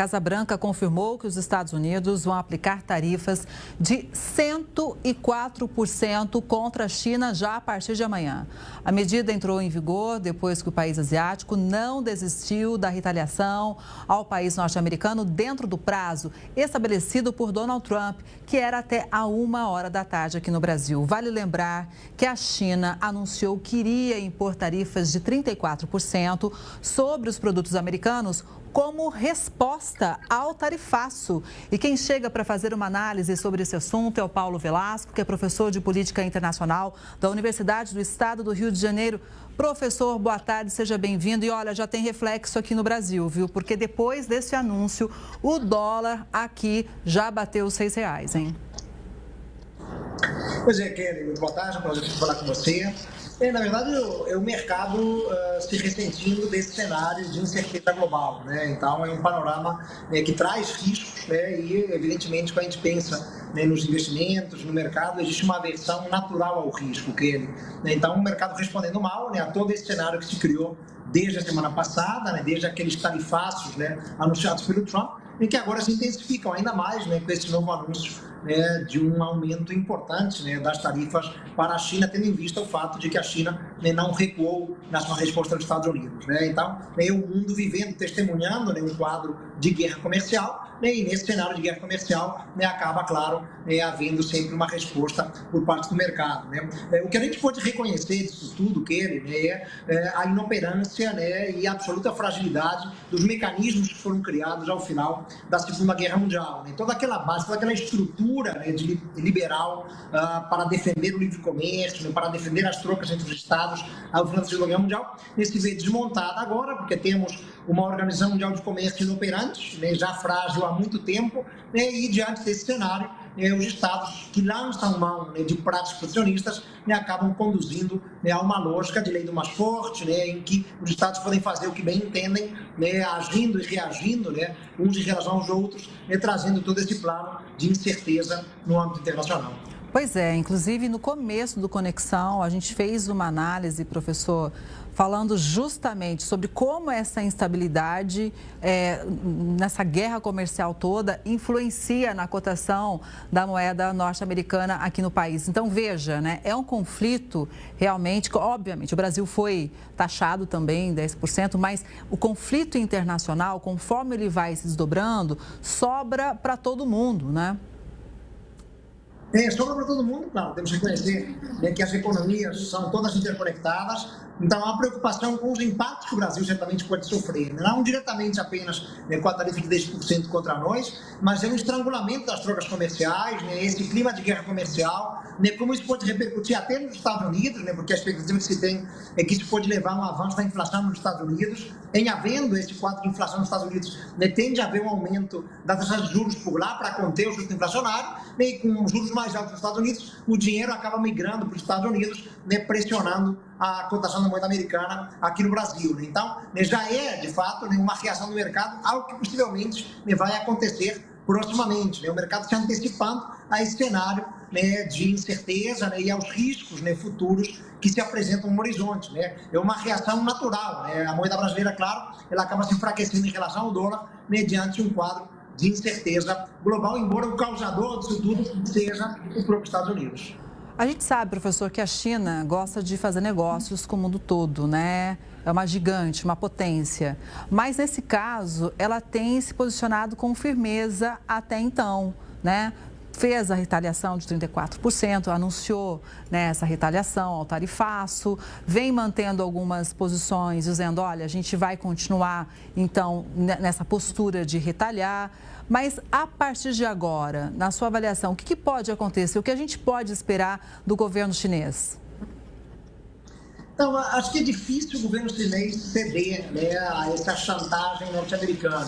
Casa Branca confirmou que os Estados Unidos vão aplicar tarifas de 104% contra a China já a partir de amanhã. A medida entrou em vigor depois que o país asiático não desistiu da retaliação ao país norte-americano dentro do prazo estabelecido por Donald Trump, que era até a 1h aqui no Brasil. Vale lembrar que a China anunciou que iria impor tarifas de 34% sobre os produtos americanos como resposta ao tarifaço. E quem chega para fazer uma análise sobre esse assunto é o Paulo Velasco, que é professor de Política Internacional da Universidade do Estado do Rio de Janeiro. Professor, boa tarde, seja bem-vindo. E olha, já tem reflexo aqui no Brasil, viu? Porque depois desse anúncio, o dólar aqui já bateu os R$6, hein? Pois é, Kelly, muito boa tarde, é um prazer falar com você. Na verdade, é o mercado se ressentindo desse cenário de incerteza global, né? Então, é um panorama que traz riscos, né? E, evidentemente, quando a gente pensa nos investimentos, no mercado, existe uma aversão natural ao risco, Então, o mercado respondendo mal, a todo esse cenário que se criou desde a semana passada, desde aqueles tarifaços, anunciados pelo Trump, e que agora se intensificam ainda mais, com esse novo anúncio de um aumento importante das tarifas para a China, tendo em vista o fato de que a China não recuou na sua resposta aos Estados Unidos. Então, o mundo vivendo, testemunhando um quadro de guerra comercial, e nesse cenário de guerra comercial acaba, claro, havendo sempre uma resposta por parte do mercado. O que a gente pode reconhecer disso tudo, é a inoperância e a absoluta fragilidade dos mecanismos que foram criados ao final da Segunda Guerra Mundial. Toda aquela base, toda aquela estrutura de liberal para defender o livre comércio, para defender as trocas entre os Estados ao final da Segunda Guerra Mundial, se vê desmontada agora, porque temos uma Organização Mundial de Comércio inoperante, já frágil há muito tempo, e diante desse cenário, os Estados que lançam mão de práticas protecionistas acabam conduzindo a uma lógica de lei do mais forte, em que os Estados podem fazer o que bem entendem, agindo e reagindo uns em relação aos outros, trazendo todo esse plano de incerteza no âmbito internacional. Pois é, inclusive no começo do Conexão, a gente fez uma análise, professor, falando justamente sobre como essa instabilidade nessa guerra comercial toda influencia na cotação da moeda norte-americana aqui no país. Então, veja, é um conflito realmente, obviamente, o Brasil foi taxado também em 10%, mas o conflito internacional, conforme ele vai se desdobrando, sobra para todo mundo, Sobra para todo mundo, claro, temos que reconhecer que as economias são todas interconectadas, então há preocupação com os impactos que o Brasil certamente pode sofrer, não diretamente apenas com a tarifa de 10% contra nós, mas um estrangulamento das trocas comerciais, esse clima de guerra comercial, como isso pode repercutir até nos Estados Unidos, porque a expectativa que se tem é que isso pode levar a um avanço da inflação nos Estados Unidos, em havendo esse quadro de inflação nos Estados Unidos, tende a haver um aumento das taxas de juros por lá para conter o custo inflacionário, e com os juros mais altos nos Estados Unidos, o dinheiro acaba migrando para os Estados Unidos, pressionando a cotação da moeda americana aqui no Brasil. Então, já é, de fato, uma reação do mercado, algo que possivelmente vai acontecer proximamente. O mercado se antecipando a esse cenário de incerteza e aos riscos futuros que se apresentam no horizonte. É uma reação natural. A moeda brasileira, claro, ela acaba se enfraquecendo em relação ao dólar mediante um quadro de incerteza global, embora o causador disso tudo seja o próprio Estados Unidos. A gente sabe, professor, que a China gosta de fazer negócios com o mundo todo, É uma gigante, uma potência. Mas, nesse caso, ela tem se posicionado com firmeza até então, Fez a retaliação de 34%, anunciou essa retaliação ao tarifaço, vem mantendo algumas posições, dizendo, olha, a gente vai continuar, então, nessa postura de retaliar. Mas, a partir de agora, na sua avaliação, o que pode acontecer? O que a gente pode esperar do governo chinês? Então, acho que é difícil o governo chinês ceder a essa chantagem norte-americana.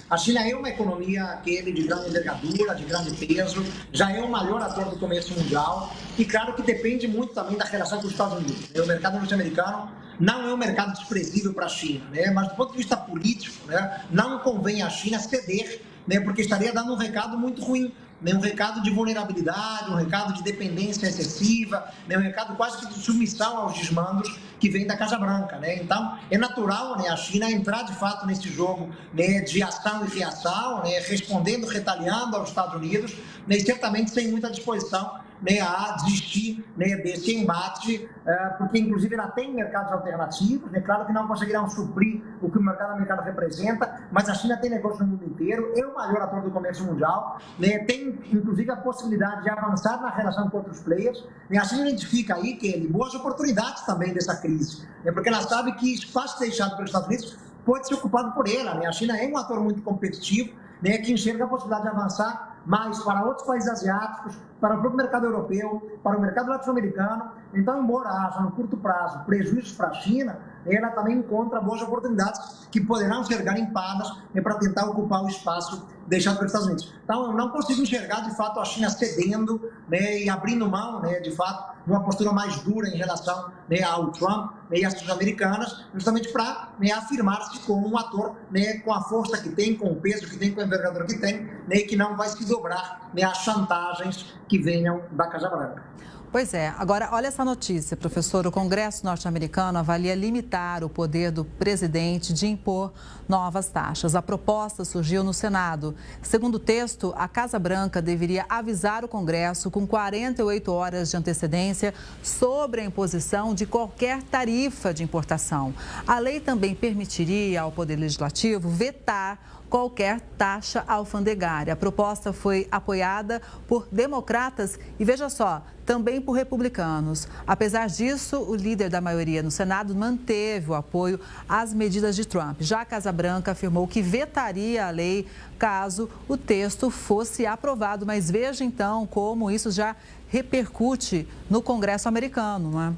A China é uma economia de grande envergadura, de grande peso, já é o maior ator do comércio mundial e, claro, que depende muito também da relação com os Estados Unidos. O mercado norte-americano não é um mercado desprezível para a China, né? Mas do ponto de vista político, né, não convém à China ceder, né, porque estaria dando um recado muito ruim, né, um recado de vulnerabilidade, um recado de dependência excessiva, né, um recado quase que de submissão aos desmandos que vem da Casa Branca, né? Então, é natural, né, a China entrar de fato nesse jogo, né, de ação e reação, né, respondendo, retaliando aos Estados Unidos, né, e certamente sem muita disposição, né, a desistir, né, desse embate, porque inclusive ela tem mercados alternativos, né, claro que não conseguirão suprir o que o mercado americano representa, mas a China tem negócio no mundo inteiro, é o maior ator do comércio mundial, né, tem inclusive a possibilidade de avançar na relação com outros players, né, a China identifica aí, Kelly, boas oportunidades também dessa crise, né, porque ela sabe que espaço deixado pelos Estados Unidos pode ser ocupado por ela, né, a China é um ator muito competitivo, né, que enxerga a possibilidade de avançar mais para outros países asiáticos, para o próprio mercado europeu, para o mercado latino-americano. Então, embora haja no curto prazo prejuízos para a China, ela também encontra boas oportunidades que poderão ser garimpadas, né, para tentar ocupar o espaço deixado pelos Estados Unidos. Então, eu não consigo enxergar, de fato, a China cedendo, né, e abrindo mão, né, de fato, de uma postura mais dura em relação, né, ao Trump, né, e às sociedades americanas, justamente para, né, afirmar-se como um ator, né, com a força que tem, com o peso que tem, com a envergadura que tem, né, e que não vai se dobrar, né, às chantagens que venham da Casa Branca. Pois é. Agora, olha essa notícia, professor. O Congresso norte-americano avalia limitar o poder do presidente de impor novas taxas. A proposta surgiu no Senado. Segundo o texto, a Casa Branca deveria avisar o Congresso com 48 horas de antecedência sobre a imposição de qualquer tarifa de importação. A lei também permitiria ao Poder Legislativo vetar qualquer taxa alfandegária. A proposta foi apoiada por democratas e, veja só, também por republicanos. Apesar disso, o líder da maioria no Senado manteve o apoio às medidas de Trump. Já a Casa Branca afirmou que vetaria a lei caso o texto fosse aprovado. Mas veja então como isso já repercute no Congresso americano, não é?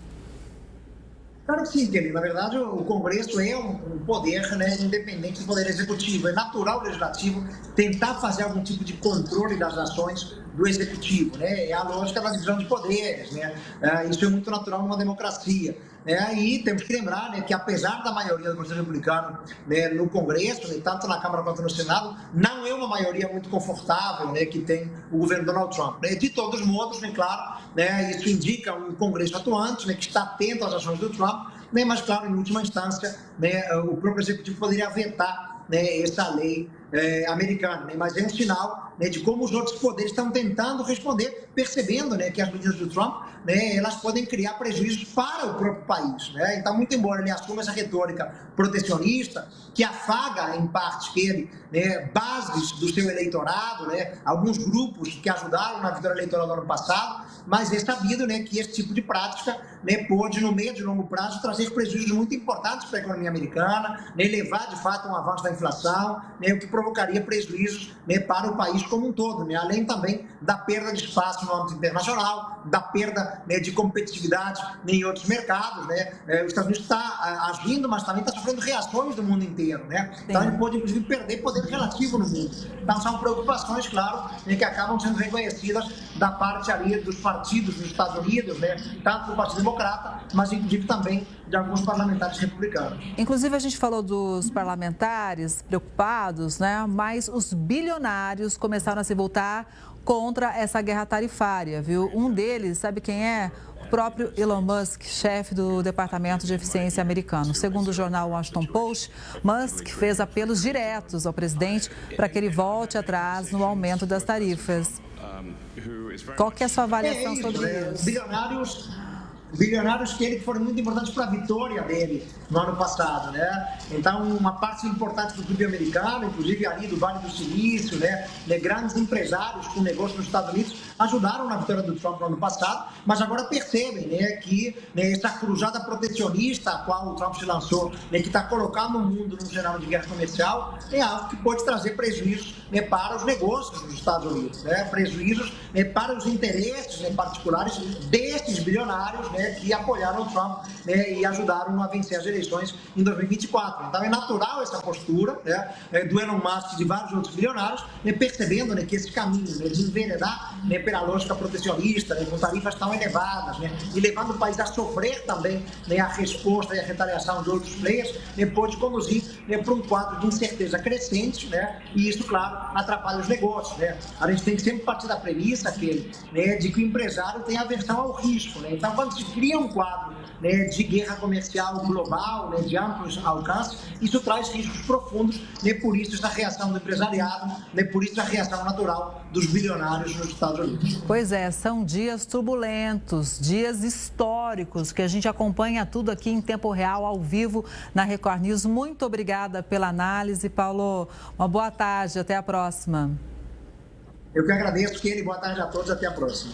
Claro que sim, Kelly. Na verdade, o Congresso é um poder, né, independente do poder executivo. É natural o legislativo tentar fazer algum tipo de controle das ações do executivo, né? É a lógica da divisão de poderes, né? Isso é muito natural numa democracia. E temos que lembrar, né, que apesar da maioria do Conselho Republicano, né, no Congresso, né, tanto na Câmara quanto no Senado, não é uma maioria muito confortável, né, que tem o governo Donald Trump, né? De todos os modos, né, claro, né, isso indica um Congresso atuante, né, que está atento às ações do Trump, né, mas claro, em última instância, né, o próprio Executivo poderia vetar, né, essa lei americana, né? Mas é um sinal, né, de como os outros poderes estão tentando responder, percebendo, né, que as medidas do Trump, né, elas podem criar prejuízos para o próprio país, né? Então, muito embora ele assuma essa retórica protecionista, que afaga, em parte, né, bases do seu eleitorado, né, alguns grupos que ajudaram na vitória eleitoral do ano passado, mas é sabido, né, que esse tipo de prática, né, pode, no médio e longo prazo, trazer prejuízos muito importantes para a economia americana, né, levar, de fato, a um avanço da inflação, né, o que provocaria prejuízos, né, para o país como um todo, né, além também da perda de espaço no âmbito internacional, da perda, né, de competitividade, né, em outros mercados, né. Os Estados Unidos está agindo, mas também está sofrendo reações do mundo inteiro, né. Então ele pode, inclusive, perder poder relativo no mundo. Então são preocupações, claro, né, que acabam sendo reconhecidas da parte ali dos partidos dos Estados Unidos, né, tanto do Partido Democrata, mas inclusive também de alguns parlamentares republicanos. Inclusive, a gente falou dos parlamentares preocupados, né? Mas os bilionários começaram a se voltar contra essa guerra tarifária, viu? Um deles, sabe quem é? O próprio Elon Musk, chefe do Departamento de Eficiência americano. Segundo o jornal Washington Post, Musk fez apelos diretos ao presidente para que ele volte atrás no aumento das tarifas. Qual que é a sua avaliação sobre isso? Bilionários que foram muito importantes para a vitória dele no ano passado, né? Então, uma parte importante do clube americano, inclusive ali do Vale do Silício, né, grandes empresários com negócio nos Estados Unidos, ajudaram na vitória do Trump no ano passado, mas agora percebem, né, que, né, essa cruzada protecionista a qual o Trump se lançou, né, que está colocando o mundo num cenário de guerra comercial, é algo que pode trazer prejuízos, né, para os negócios dos Estados Unidos, né, prejuízos, né, para os interesses, né, particulares desses bilionários, né, né, que apoiaram o Trump, né, e ajudaram a vencer as eleições em 2024. Então é natural essa postura, né, do Elon Musk e de vários outros bilionários, né, percebendo, né, que esse caminho, né, de enveredar, né, pela lógica protecionista, né, com tarifas tão elevadas, né, e levando o país a sofrer também, né, a resposta e a retaliação de outros players, né, pode conduzir, né, para um quadro de incerteza crescente, né, e isso, claro, atrapalha os negócios. Né. A gente tem que sempre partir da premissa né, de que o empresário tem aversão ao risco. Né. Então, quando se cria um quadro, né, de guerra comercial global, né, de amplos alcances, isso traz riscos profundos, né, por isso essa reação do empresariado, né, por isso a reação natural dos bilionários nos Estados Unidos. Pois é, são dias turbulentos, dias históricos, que a gente acompanha tudo aqui em tempo real, ao vivo, na Record News. Muito obrigada pela análise, Paulo. Uma boa tarde, até a próxima. Eu que agradeço, Kelly. Boa tarde a todos, até a próxima.